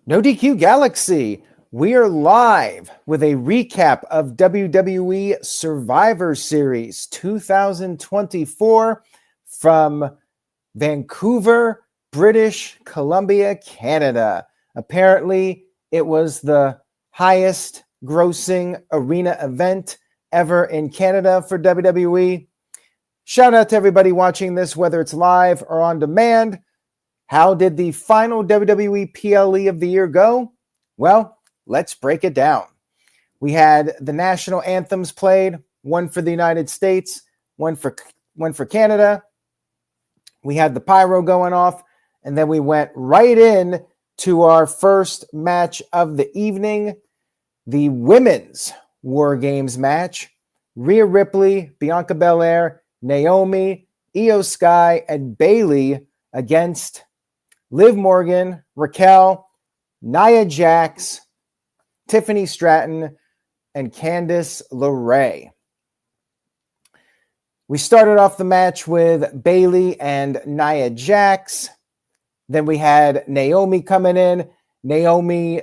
No DQ Galaxy, we are live with a recap of WWE Survivor Series 2024 from Vancouver, British Columbia, Canada. Apparently, it was the highest grossing arena event ever in Canada for WWE. Shout out to everybody watching this, whether it's live or on demand. How did the final WWE PLE of the year go? Well, let's break it down. We had the national anthems played, one for the United States, one for Canada. We had the pyro going off, and then we went right in to our first match of the evening, the women's WarGames match. Rhea Ripley, Bianca Belair, Naomi, Io Sky, and Bayley against Liv Morgan, Raquel, Nia Jax, Tiffany Stratton, and Candice LaRae. We started off the match with Bayley and Nia Jax. Then we had Naomi coming in. Naomi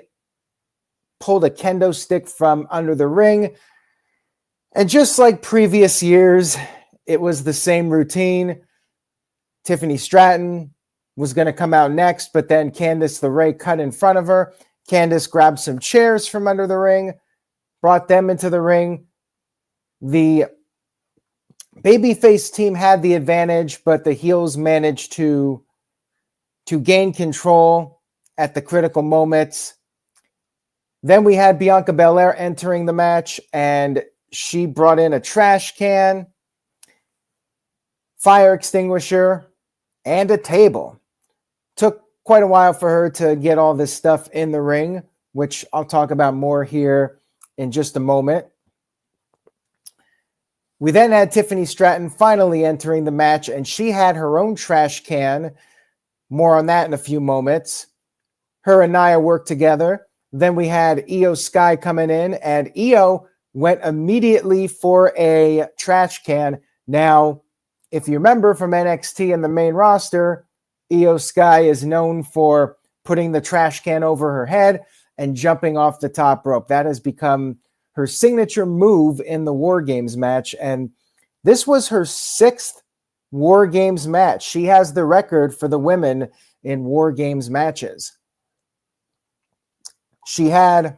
pulled a kendo stick from under the ring. And just like previous years, it was the same routine. Tiffany Stratton was going to come out next, but then Candice LaRae cut in front of her. Candice grabbed some chairs from under the ring, brought them into the ring. The babyface team had the advantage, but the heels managed to gain control at the critical moments. Then we had Bianca Belair entering the match, and she brought in a trash can, fire extinguisher, and a table. Took quite a while for her to get all this stuff in the ring, which I'll talk about more here in just a moment. We then had Tiffany Stratton finally entering the match, and she had her own trash can. More on that in a few moments. Her and Nia worked together. Then we had Io Sky coming in, and Io went immediately for a trash can. Now, if you remember from NXT and the main roster, Io Sky is known for putting the trash can over her head and jumping off the top rope. That has become her signature move in the WarGames match, and this was her 6th WarGames match. She has the record for the women in WarGames matches. She had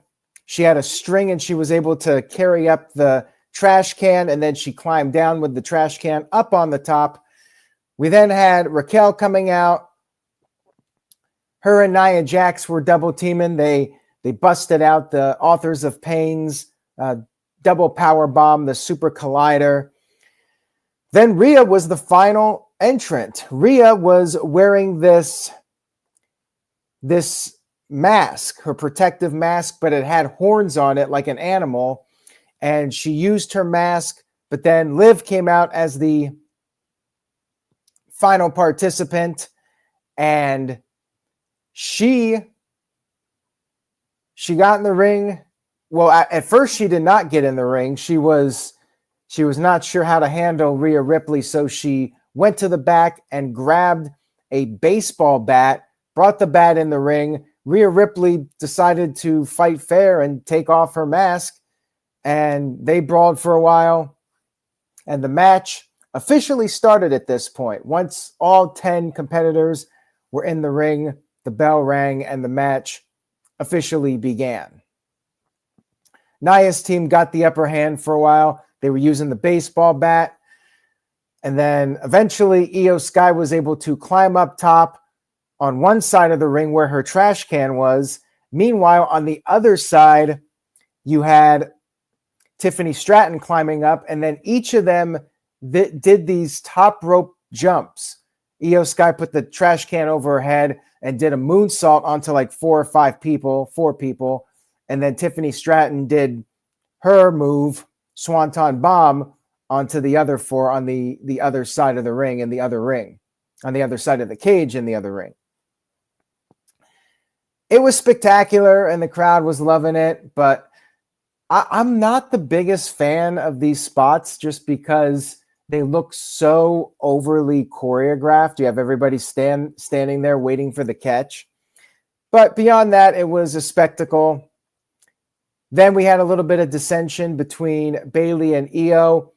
a string, and she was able to carry up the trash can, and then she climbed down with the trash can up on the top. We then had Raquel coming out. Her and Nia Jax were double teaming. They busted out the Authors of Pain's double power bomb, the Super Collider. Then Rhea was the final entrant. Rhea was wearing this mask, her protective mask, but it had horns on it like an animal. And she used her mask, but then Liv came out as the final participant, and she got in the ring. Well, at first she did not get in the ring. She was not sure how to handle Rhea Ripley, so she went to the back and grabbed a baseball bat, brought the bat in the ring. Rhea Ripley decided to fight fair and take off her mask, and they brawled for a while, and the match officially started at this point. Once all 10 competitors were in the ring, the bell rang and the match officially began. Nia's team got the upper hand for a while. They were using the baseball bat. And then eventually Io Sky was able to climb up top on one side of the ring where her trash can was. Meanwhile, on the other side, you had Tiffany Stratton climbing up, and then each of them did these top rope jumps. Io Sky put the trash can over her head and did a moonsault onto like 4 people. And then Tiffany Stratton did her move, Swanton Bomb, onto the other 4 on the other side of the ring in the other ring, on the other side of the cage in the other ring. It was spectacular, and the crowd was loving it, but I'm not the biggest fan of these spots just because they look so overly choreographed. You have everybody standing there waiting for the catch. But beyond that, it was a spectacle. Then we had a little bit of dissension between Bayley and Io.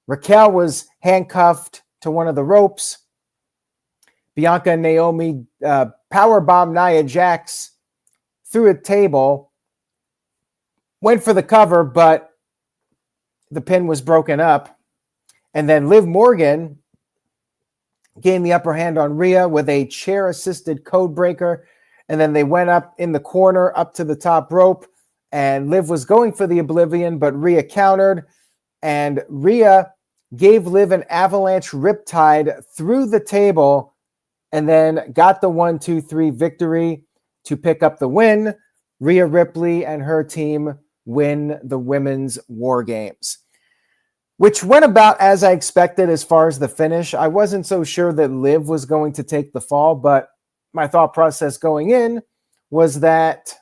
Raquel was handcuffed to one of the ropes. Bianca and Naomi powerbomb Nia Jax through a table. Went for the cover, but the pin was broken up. And then Liv Morgan gained the upper hand on Rhea with a chair-assisted code breaker. And then they went up in the corner, up to the top rope. And Liv was going for the Oblivion, but Rhea countered. And Rhea gave Liv an avalanche riptide through the table and then got the 1-2-3 victory to pick up the win. Rhea Ripley and her team win the women's WarGames, which went about as I expected as far as the finish. I wasn't so sure that Liv was going to take the fall, but my thought process going in was that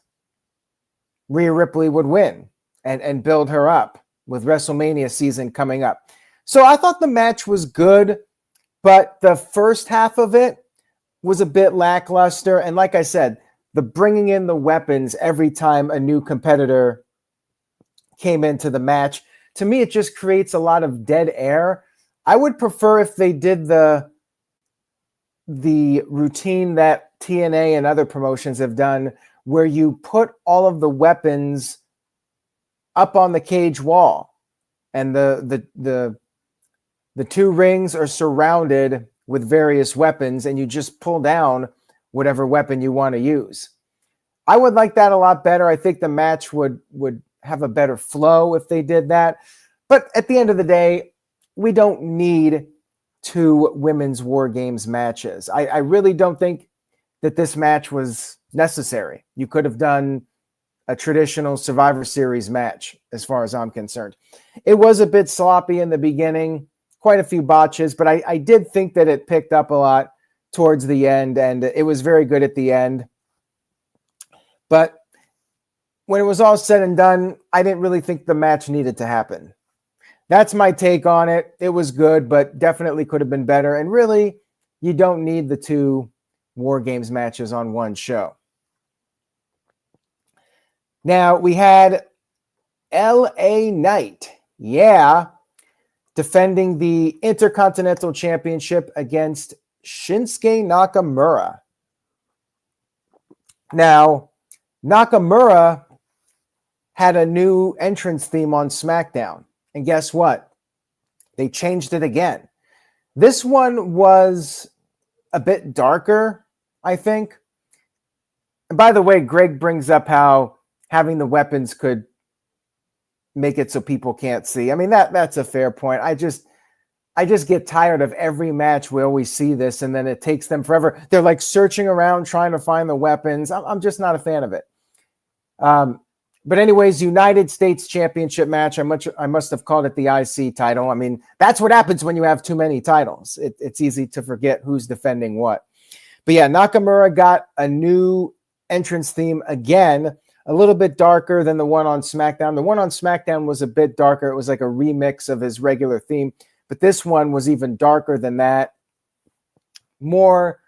Rhea Ripley would win and build her up with WrestleMania season coming up. So I thought the match was good, but the first half of it was a bit lackluster. And like I said, the bringing in the weapons every time a new competitor came into the match, to me, it just creates a lot of dead air. I would prefer if they did the routine that TNA and other promotions have done, where you put all of the weapons up on the cage wall, and the two rings are surrounded with various weapons, and you just pull down whatever weapon you want to use. I would like that a lot better. I think the match would have a better flow if they did that. But at the end of the day, we don't need 2 women's WarGames matches. I really don't think that this match was necessary. You could have done a traditional Survivor Series match, as far as I'm concerned. It was a bit sloppy in the beginning, quite a few botches, but I did think that it picked up a lot towards the end, and it was very good at the end. But when it was all said and done, I didn't really think the match needed to happen. That's my take on it. It was good, but definitely could have been better. And really, you don't need the 2 WarGames matches on one show. Now, we had LA Knight, defending the Intercontinental Championship against Shinsuke Nakamura. Now, Nakamura had a new entrance theme on SmackDown. And guess what? They changed it again. This one was a bit darker, I think. And by the way, Greg brings up how having the weapons could make it so people can't see. I mean, that's a fair point. I just get tired of every match we always see this, and then it takes them forever. They're like searching around trying to find the weapons. I'm just not a fan of it. But anyways, United States Championship match. I must have called it the IC title. I mean, that's what happens when you have too many titles. It's easy to forget who's defending what. But yeah, Nakamura got a new entrance theme again, a little bit darker than the one on SmackDown. The one on SmackDown was a bit darker. It was like a remix of his regular theme. But this one was even darker than that. More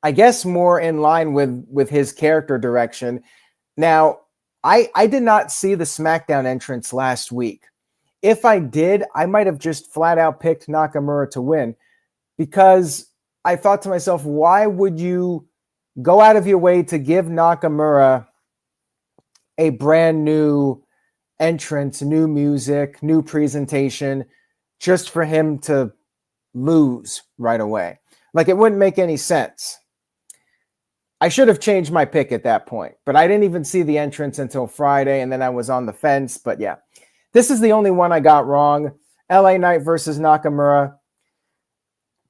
in line with his character direction. Now, I did not see the SmackDown entrance last week. If I did, I might have just flat out picked Nakamura to win, because I thought to myself, why would you go out of your way to give Nakamura a brand new entrance, new music, new presentation, just for him to lose right away? Like, it wouldn't make any sense. I should have changed my pick at that point, but I didn't even see the entrance until Friday, and then I was on the fence. But yeah, this is the only one I got wrong. LA Knight versus Nakamura.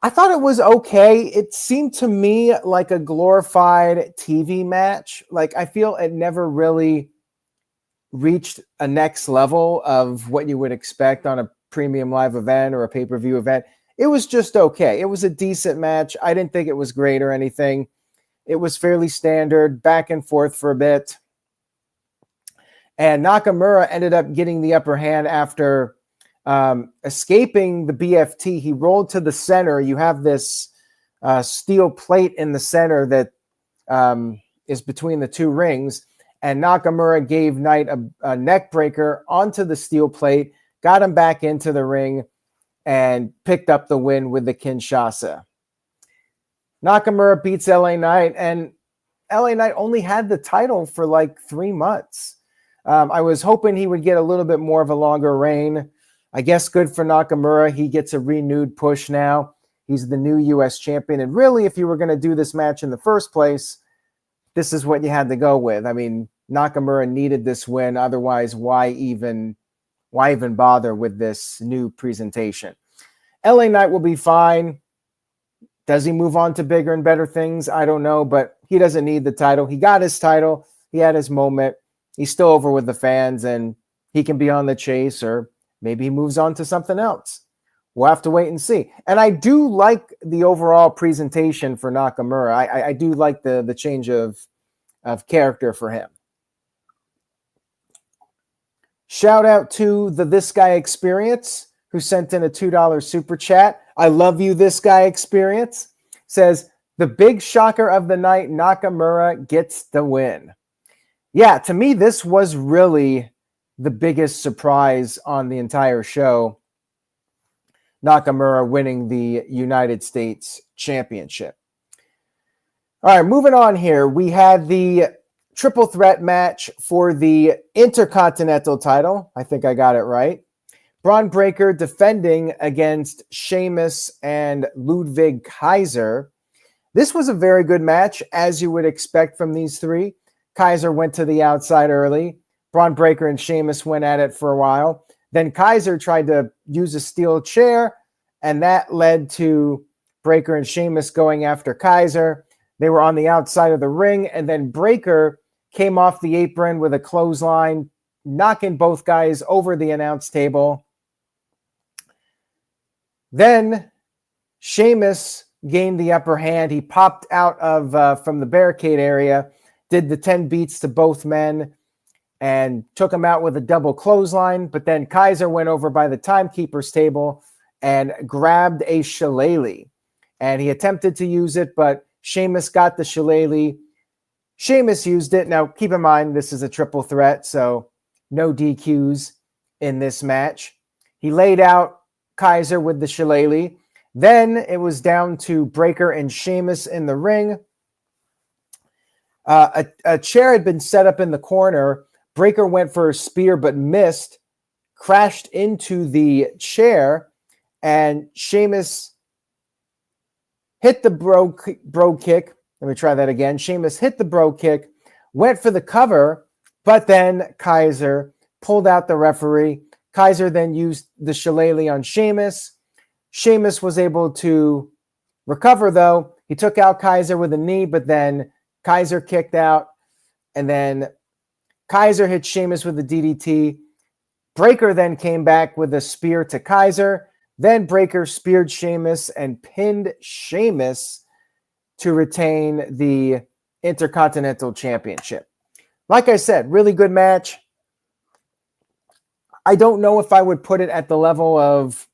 I thought it was okay. It seemed to me like a glorified TV match. Like, I feel it never really reached a next level of what you would expect on a premium live event or a pay-per-view event. It was just okay. It was a decent match. I didn't think it was great or anything. It was fairly standard, back and forth for a bit. And Nakamura ended up getting the upper hand after escaping the BFT. He rolled to the center. You have this steel plate in the center that is between the two rings, and Nakamura gave Knight a neck breaker onto the steel plate, got him back into the ring, and picked up the win with the Kinshasa. Nakamura beats LA Knight, and LA Knight only had the title for like 3 months. I was hoping he would get a little bit more of a longer reign. I guess good for Nakamura. He gets a renewed push now. He's the new U.S. champion. And really, if you were going to do this match in the first place, this is what you had to go with. I mean, Nakamura needed this win. Otherwise, why even bother with this new presentation? LA Knight will be fine. Does he move on to bigger and better things? I don't know, but he doesn't need the title. He got his title. He had his moment. He's still over with the fans, and he can be on the chase, or maybe he moves on to something else. We'll have to wait and see. And I do like the overall presentation for Nakamura. I do like the change of character for him. Shout out to the This Guy Experience, who sent in a $2 super chat. I love you, This Guy Experience. Says, the big shocker of the night, Nakamura gets the win. Yeah, to me, this was really the biggest surprise on the entire show. Nakamura winning the United States Championship. All right, moving on here. We had the triple threat match for the Intercontinental title. I think I got it right. Bron Breakker defending against Sheamus and Ludwig Kaiser. This was a very good match, as you would expect from these three. Kaiser went to the outside early. Bron Breakker and Sheamus went at it for a while. Then Kaiser tried to use a steel chair, and that led to Breakker and Sheamus going after Kaiser. They were on the outside of the ring, and then Breakker came off the apron with a clothesline, knocking both guys over the announce table. Then Sheamus gained the upper hand. He popped out of from the barricade area, did the 10 beats to both men, and took him out with a double clothesline. But then Kaiser went over by the timekeeper's table and grabbed a shillelagh. And he attempted to use it, but Sheamus got the shillelagh. Sheamus used it. Now, keep in mind, this is a triple threat, so no DQs in this match. He laid out Kaiser with the shillelagh. Then it was down to Breakker and Sheamus in the ring. A chair had been set up in the corner. Breakker went for a spear but missed, crashed into the chair, and Sheamus hit the bro kick. Let me try that again. Sheamus hit the bro kick, went for the cover, but then Kaiser pulled out the referee. Kaiser then used the shillelagh on Sheamus. Sheamus was able to recover, though. He took out Kaiser with a knee, but then Kaiser kicked out, and then Kaiser hit Sheamus with a DDT. Breakker then came back with a spear to Kaiser. Then Breakker speared Sheamus and pinned Sheamus to retain the Intercontinental Championship. Like I said, really good match. I don't know if I would put it at the level of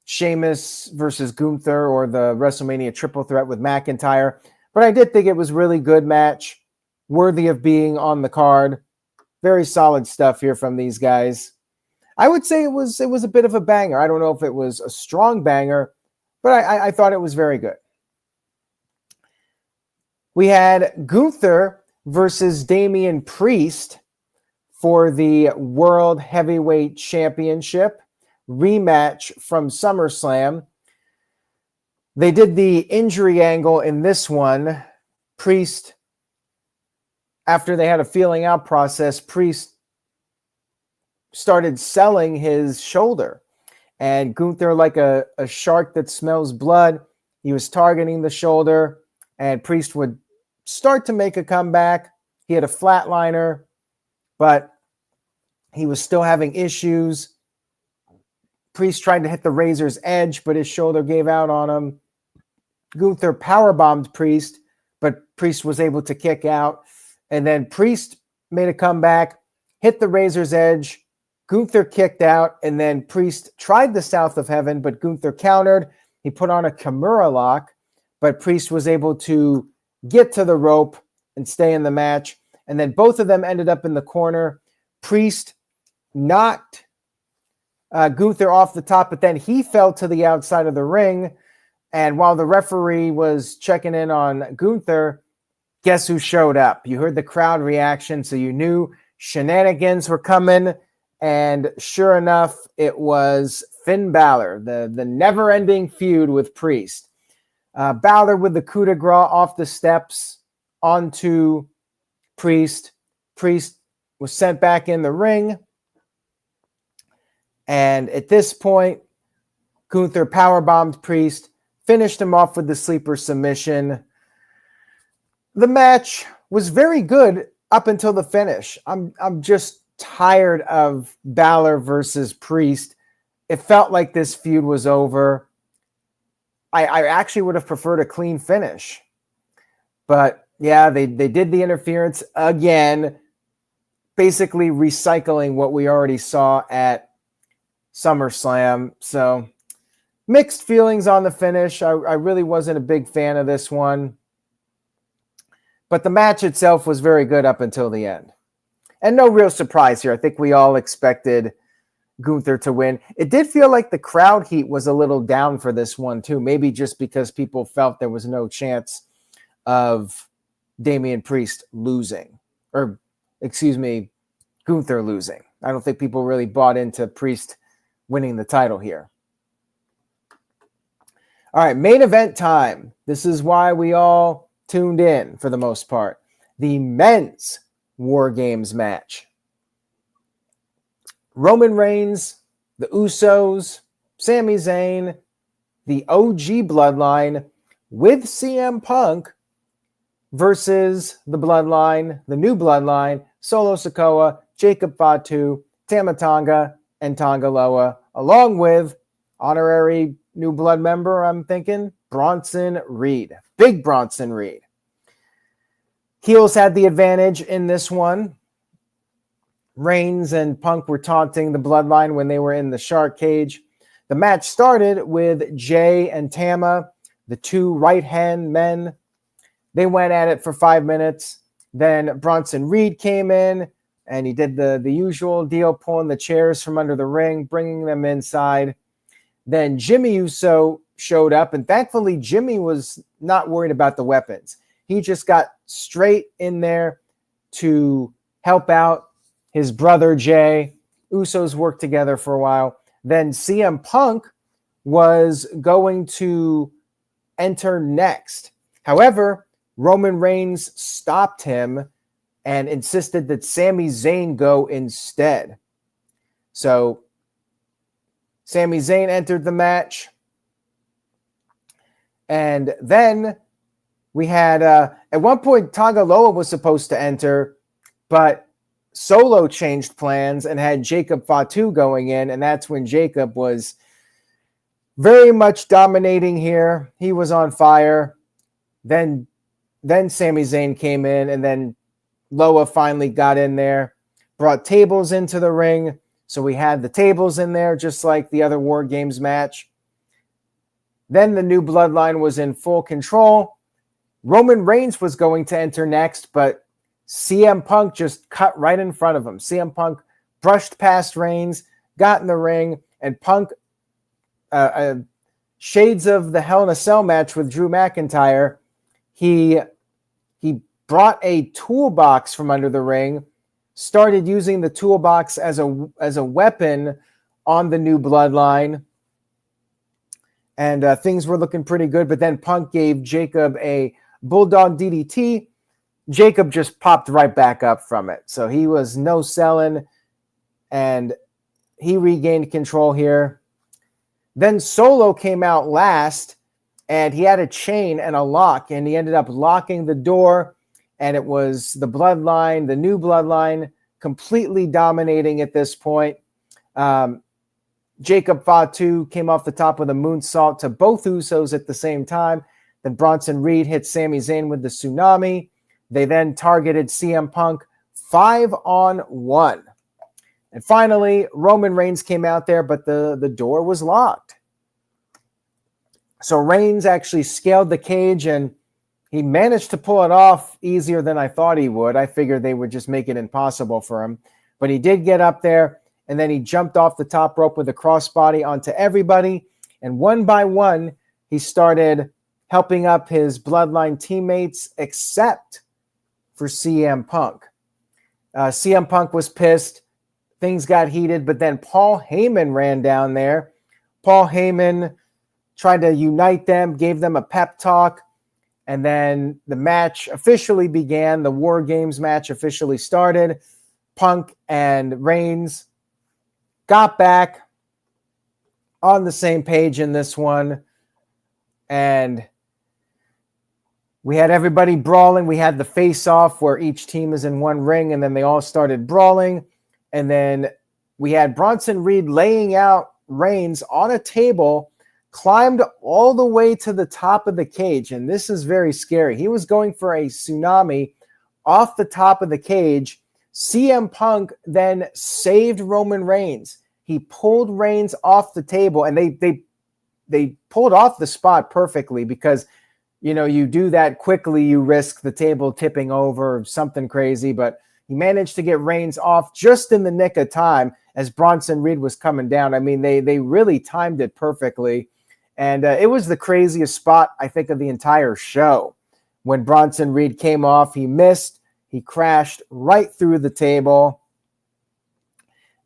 Sheamus versus Gunther or the WrestleMania triple threat with McIntyre, but I did think it was really good match, worthy of being on the card. Very solid stuff here from these guys. I would say it was a bit of a banger. I don't know if it was a strong banger, but I thought it was very good. We had Gunther versus Damien Priest for the World Heavyweight Championship rematch from SummerSlam. They did the injury angle in this one. Priest, after they had a feeling out process, Priest started selling his shoulder. And Gunther, like a shark that smells blood, he was targeting the shoulder, and Priest would start to make a comeback. He had a flatliner, but he was still having issues. Priest tried to hit the razor's edge, but his shoulder gave out on him. Gunther powerbombed Priest, but Priest was able to kick out. And then Priest made a comeback, hit the razor's edge. Gunther kicked out, and then Priest tried the South of Heaven, but Gunther countered. He put on a Kimura lock, but Priest was able to get to the rope, and stay in the match. And then both of them ended up in the corner. Priest knocked Gunther off the top, but then he fell to the outside of the ring. And while the referee was checking in on Gunther, guess who showed up? You heard the crowd reaction, so you knew shenanigans were coming. And sure enough, it was Finn Balor, the never-ending feud with Priest. Balor with the coup de grace off the steps onto Priest. Priest was sent back in the ring. And at this point, Gunther powerbombed Priest, finished him off with the sleeper submission. The match was very good up until the finish. I'm just tired of Balor versus Priest. It felt like this feud was over. I actually would have preferred a clean finish. But yeah, they did the interference again, basically recycling what we already saw at SummerSlam. So mixed feelings on the finish. I really wasn't a big fan of this one. But the match itself was very good up until the end. And no real surprise here. I think we all expected Gunther to win. It did feel like the crowd heat was a little down for this one too. Maybe just because people felt there was no chance of Damian Priest losing. Or, excuse me, Gunther losing. I don't think people really bought into Priest winning the title here. All right, main event time. This is why we all tuned in for the most part. The men's WarGames match. Roman Reigns, the Usos, Sami Zayn, the OG Bloodline with CM Punk versus the Bloodline, the new Bloodline, Solo Sikoa, Jacob Fatu, Tama Tonga, and Tonga Loa, along with honorary new blood member, I'm thinking, Bronson Reed. Big Bronson Reed. Heels had the advantage in this one. Reigns and Punk were taunting the Bloodline when they were in the shark cage. The match started with Jay and Tama, the two right-hand men. They went at it for 5 minutes. Then Bronson Reed came in, and he did the usual deal, pulling the chairs from under the ring, bringing them inside. Then Jimmy Uso showed up, and thankfully Jimmy was not worried about the weapons. He just got straight in there to help out his brother Jay. Usos worked together for a while. Then CM Punk was going to enter next. However, Roman Reigns stopped him and insisted that Sami Zayn go instead. So Sami Zayn entered the match. And then we had, at one point, Tonga Loa was supposed to enter, but Solo changed plans and had Jacob Fatu going in, and that's when Jacob was very much dominating here. He was on fire. Then Sami Zayn came in, and then Loa finally got in there, brought tables into the ring. So we had the tables in there, just like the other WarGames match. Then the new Bloodline was in full control. Roman Reigns was going to enter next, but CM Punk just cut right in front of him. CM Punk brushed past Reigns, got in the ring, and Punk, shades of the Hell in a Cell match with Drew McIntyre, he brought a toolbox from under the ring, started using the toolbox as a weapon on the new Bloodline, and things were looking pretty good. But then Punk gave Jacob a Bulldog DDT. Jacob just popped right back up from it. So he was no selling, and he regained control here. Then Solo came out last, and he had a chain and a lock, and he ended up locking the door, and it was the Bloodline, the new Bloodline, completely dominating at this point. Jacob Fatu came off the top with a moonsault to both Usos at the same time. Then Bronson Reed hit Sami Zayn with the tsunami. They then targeted CM Punk 5-on-1. And finally, Roman Reigns came out there, but the door was locked. So Reigns actually scaled the cage, and he managed to pull it off easier than I thought he would. I figured they would just make it impossible for him. But he did get up there, and then he jumped off the top rope with a crossbody onto everybody. And one by one, he started helping up his Bloodline teammates, except for CM Punk. CM Punk was pissed. Things got heated, but then Paul Heyman ran down there. Paul Heyman tried to unite them, gave them a pep talk, and then the match officially began. The WarGames match officially started. Punk and Reigns got back on the same page in this one, and we had everybody brawling. We had the face-off where each team is in one ring, and then they all started brawling. And then we had Bronson Reed laying out Reigns on a table, climbed all the way to the top of the cage, and this is very scary. He was going for a tsunami off the top of the cage. CM Punk then saved Roman Reigns. He pulled Reigns off the table, and they pulled off the spot perfectly because, you know, you do that quickly, you risk the table tipping over or something crazy, but he managed to get Reigns off just in the nick of time as Bronson Reed was coming down. I mean, they really timed it perfectly. And it was the craziest spot, I think, of the entire show. When Bronson Reed came off, he missed. He crashed right through the table.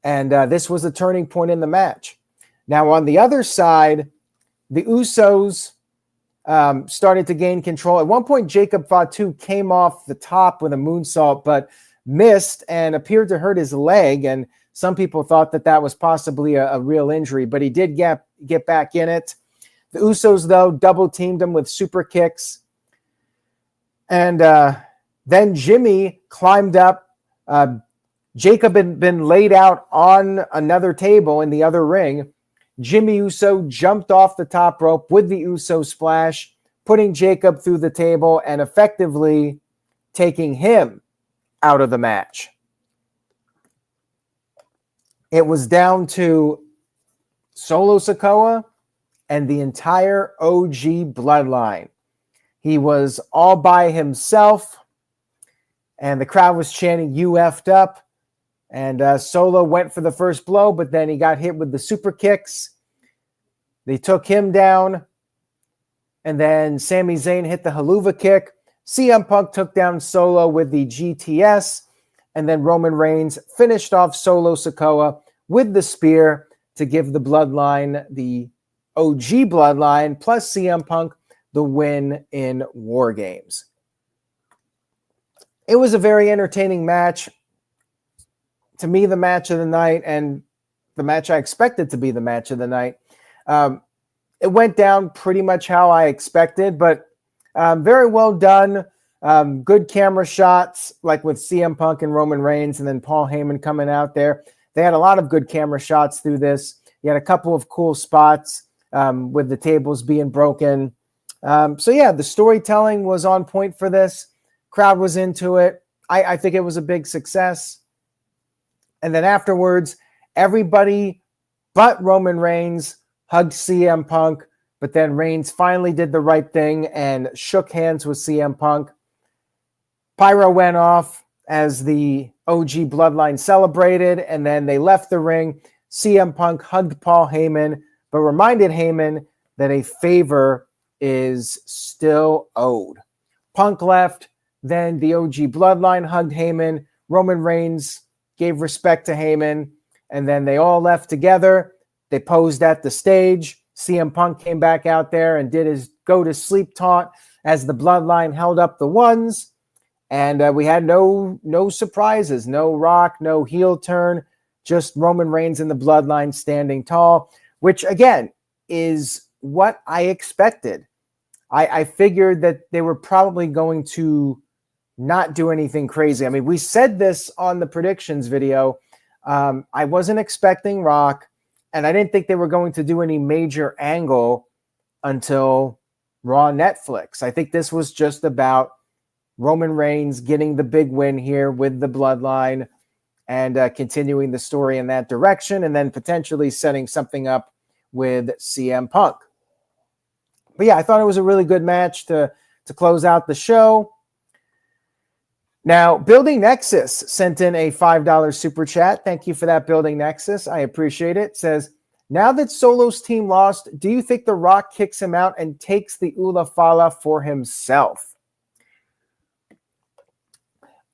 And this was a turning point in the match. Now, on the other side, the Usos started to gain control. At one point, Jacob Fatu came off the top with a moonsault, but missed and appeared to hurt his leg. And some people thought that that was possibly a real injury, but he did get back in it. The Usos, though, double-teamed him with super kicks. And then Jimmy climbed up. Jacob had been laid out on another table in the other ring. Jimmy Uso jumped off the top rope with the Uso splash, putting Jacob through the table and effectively taking him out of the match. It was down to Solo Sikoa and the entire OG Bloodline. He was all by himself, and the crowd was chanting, "You effed up." And Solo went for the first blow, but then he got hit with the super kicks. They took him down, and then Sami Zayn hit the haluva kick. CM Punk took down Solo with the GTS, and then Roman Reigns finished off Solo Sikoa with the spear to give the Bloodline, the OG Bloodline, plus CM Punk, the win in WarGames. It was a very entertaining match. To me, the match of the night, and the match I expected to be the match of the night. It went down pretty much how I expected, but very well done. Good camera shots, like with CM Punk and Roman Reigns, and then Paul Heyman coming out there. They had a lot of good camera shots through this. You had a couple of cool spots with the tables being broken. So yeah, the storytelling was on point for this. Crowd was into it. I think it was a big success. And then afterwards, everybody but Roman Reigns hugged CM Punk, but then Reigns finally did the right thing and shook hands with CM Punk. Pyro went off as the OG Bloodline celebrated, and then they left the ring. CM Punk hugged Paul Heyman, but reminded Heyman that a favor is still owed. Punk left, then the OG Bloodline hugged Heyman. Roman Reigns gave respect to Heyman, and then they all left together. They posed at the stage. CM Punk came back out there and did his go-to-sleep taunt as the Bloodline held up the ones. And we had no surprises, no Rock, no heel turn, just Roman Reigns and the Bloodline standing tall, which, again, is what I expected. I figured that they were probably going to not do anything crazy. I mean, we said this on the predictions video. I wasn't expecting Rock, and I didn't think they were going to do any major angle until Raw Netflix. I think this was just about Roman Reigns getting the big win here with the Bloodline and continuing the story in that direction, and then potentially setting something up with CM Punk. But yeah, I thought it was a really good match to to close out the show. Now, Building Nexus sent in a $5 super chat. Thank you for that, Building Nexus. I appreciate it. Says, now that Solo's team lost, do you think The Rock kicks him out and takes the Ula Fala for himself?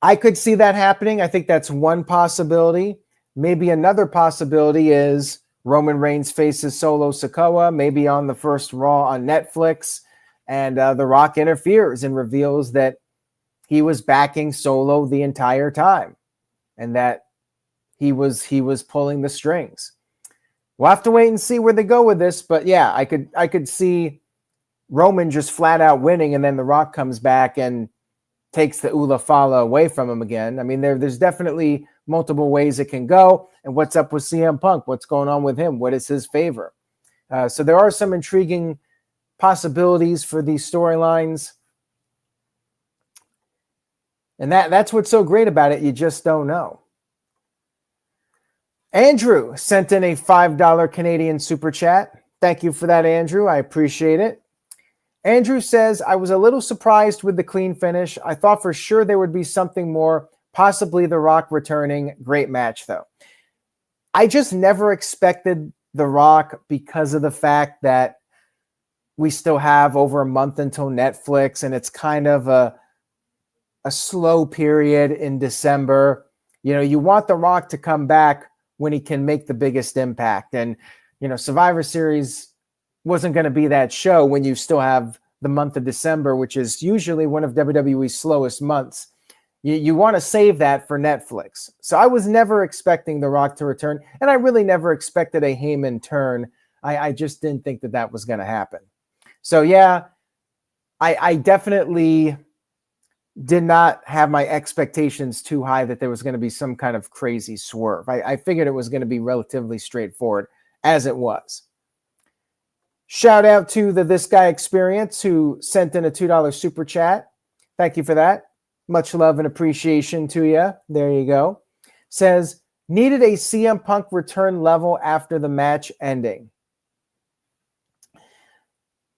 I could see that happening. I think that's one possibility. Maybe another possibility is Roman Reigns faces Solo Sikoa, maybe on the first Raw on Netflix, and The Rock interferes and reveals that he was backing Solo the entire time and that he was pulling the strings. We'll have to wait and see where they go with this, but yeah, I could see Roman just flat out winning, and then The Rock comes back and takes the Ula Fala away from him again. I mean, there's definitely multiple ways it can go. And what's up with CM Punk? What's going on with him? What is his favor? So there are some intriguing possibilities for these storylines. And that's what's so great about it. You just don't know. Andrew sent in a $5 Canadian super chat. Thank you for that, Andrew. I appreciate it. Andrew says, I was a little surprised with the clean finish. I thought for sure there would be something more, possibly The Rock returning. Great match, though. I just never expected The Rock because of the fact that we still have over a month until Netflix, and it's kind of a slow period in December. You know, you want The Rock to come back when he can make the biggest impact. And, you know, Survivor Series wasn't going to be that show when you still have the month of December, which is usually one of WWE's slowest months. You want to save that for Netflix. So I was never expecting The Rock to return, and I really never expected a Heyman turn. I just didn't think that was going to happen. So yeah, I definitely did not have my expectations too high that there was going to be some kind of crazy swerve. I figured it was going to be relatively straightforward, as it was. Shout out to the This Guy Experience, who sent in a $2 super chat. Thank you for that. Much love and appreciation to you. There you go. Says, needed a CM Punk return level after the match ending.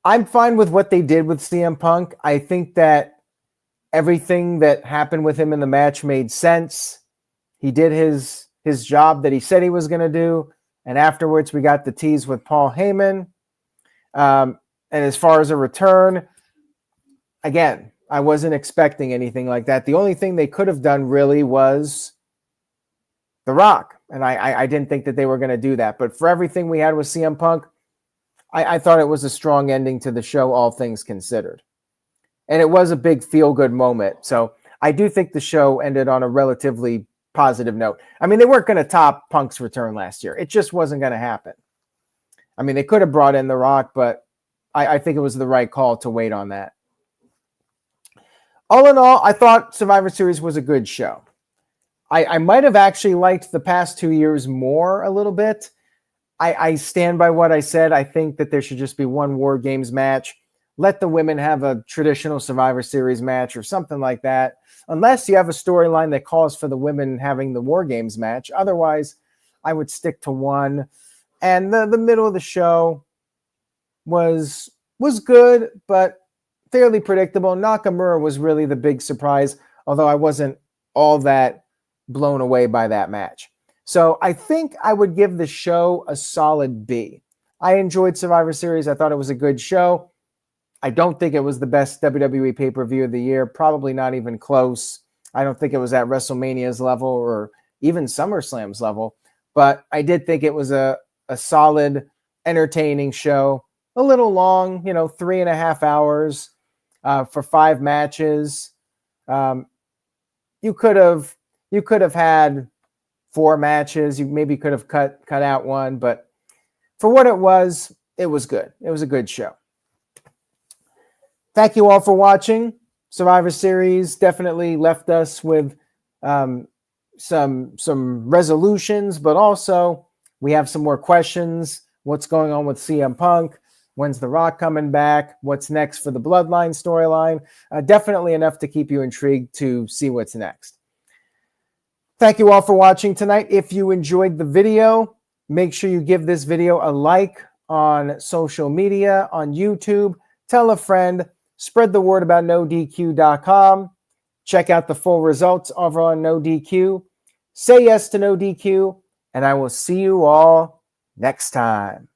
I'm fine with what they did with CM Punk. I think that everything that happened with him in the match made sense. He did his job that he said he was going to do. And afterwards, we got the tease with Paul Heyman. And as far as a return, again, I wasn't expecting anything like that. The only thing they could have done really was The Rock. And I didn't think that they were going to do that. But for everything we had with CM Punk, I thought it was a strong ending to the show, all things considered. And it was a big feel-good moment. So I do think the show ended on a relatively positive note. I mean, they weren't going to top Punk's return last year. It just wasn't going to happen. I mean, they could have brought in The Rock, but I think it was the right call to wait on that. All in all, I thought Survivor Series was a good show. I might have actually liked the past 2 years more a little bit. I stand by what I said. I think that there should just be one WarGames match. Let the women have a traditional Survivor Series match or something like that, unless you have a storyline that calls for the women having the WarGames match. Otherwise, I would stick to one. And the middle of the show was good, but fairly predictable. Nakamura was really the big surprise, although I wasn't all that blown away by that match. So I think I would give the show a solid B. I enjoyed Survivor Series. I thought it was a good show. I don't think it was the best WWE pay-per-view of the year. Probably not even close. I don't think it was at WrestleMania's level or even SummerSlam's level. But I did think it was a solid, entertaining show. A little long, 3.5 hours for 5 matches. You could have had 4 matches. You maybe could have cut out one, but for what it was good. It was a good show. Thank you all for watching. Survivor Series definitely left us with some resolutions, but also we have some more questions. What's going on with CM Punk? When's The Rock coming back? What's next for the Bloodline storyline? Definitely enough to keep you intrigued to see what's next. Thank you all for watching tonight. If you enjoyed the video, make sure you give this video a like on social media, on YouTube. Tell a friend. Spread the word about NoDQ.com. Check out the full results over on NoDQ. Say yes to NoDQ, and I will see you all next time.